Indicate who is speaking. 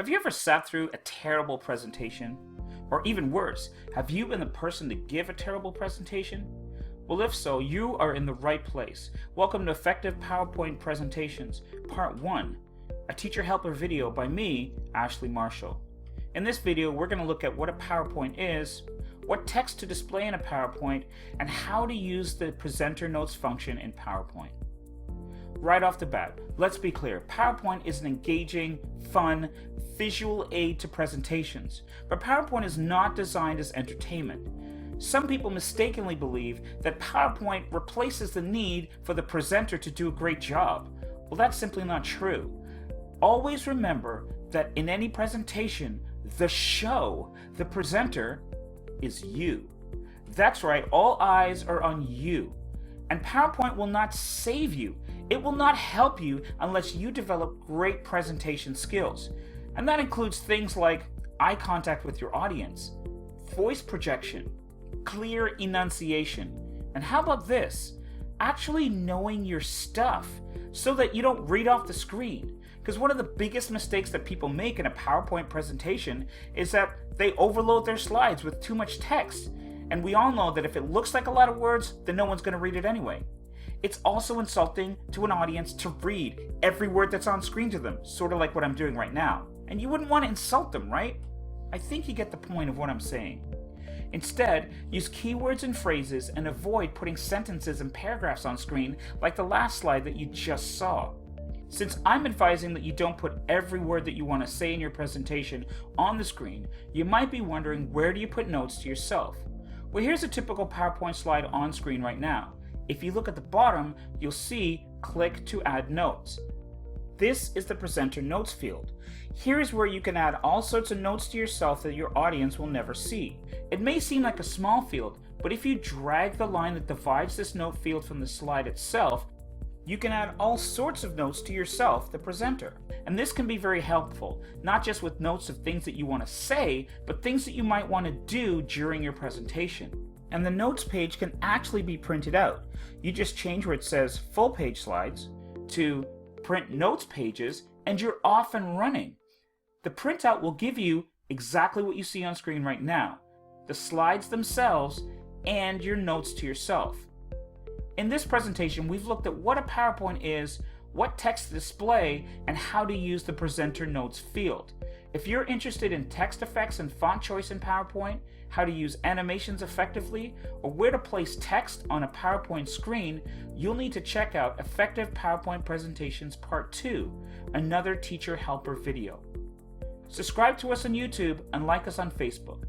Speaker 1: Have you ever sat through a terrible presentation? Or even worse, have you been the person to give a terrible presentation? Well, if so, you are in the right place. Welcome to Effective PowerPoint Presentations, Part 1, a teacher helper video by me, Ashley Marshall. In this video, we're going to look at what a PowerPoint is, what text to display in a PowerPoint, and how to use the presenter notes function in PowerPoint. Right off the bat, let's be clear, PowerPoint is an engaging, fun, visual aid to presentations, but PowerPoint is not designed as entertainment. Some people mistakenly believe that PowerPoint replaces the need for the presenter to do a great job. Well, that's simply not true. Always remember that in any presentation, the show, the presenter, is you. That's right, all eyes are on you. And PowerPoint will not save you. It will not help you unless you develop great presentation skills. And that includes things like eye contact with your audience, voice projection, clear enunciation, and how about this? Actually knowing your stuff so that you don't read off the screen. Because one of the biggest mistakes that people make in a PowerPoint presentation is that they overload their slides with too much text. And we all know that if it looks like a lot of words, then no one's going to read it anyway. It's also insulting to an audience to read every word that's on screen to them, sort of like what I'm doing right now. And you wouldn't want to insult them, right? I think you get the point of what I'm saying. Instead, use keywords and phrases and avoid putting sentences and paragraphs on screen like the last slide that you just saw. Since I'm advising that you don't put every word that you want to say in your presentation on the screen, you might be wondering, where do you put notes to yourself? Well, here's a typical PowerPoint slide on screen right now. If you look at the bottom, you'll see click to add notes. This is the presenter notes field. Here is where you can add all sorts of notes to yourself that your audience will never see. It may seem like a small field, but if you drag the line that divides this note field from the slide itself, you can add all sorts of notes to yourself, the presenter. And this can be very helpful, not just with notes of things that you want to say, but things that you might want to do during your presentation. And the notes page can actually be printed out. You just change where it says full page slides to print notes pages, and you're off and running. The printout will give you exactly what you see on screen right now, the slides themselves and your notes to yourself. In this presentation, we've looked at what a PowerPoint is, what text to display, and how to use the presenter notes field. If you're interested in text effects and font choice in PowerPoint, how to use animations effectively, or where to place text on a PowerPoint screen, you'll need to check out Effective PowerPoint Presentations Part 2, another teacher helper video. Subscribe to us on YouTube and like us on Facebook.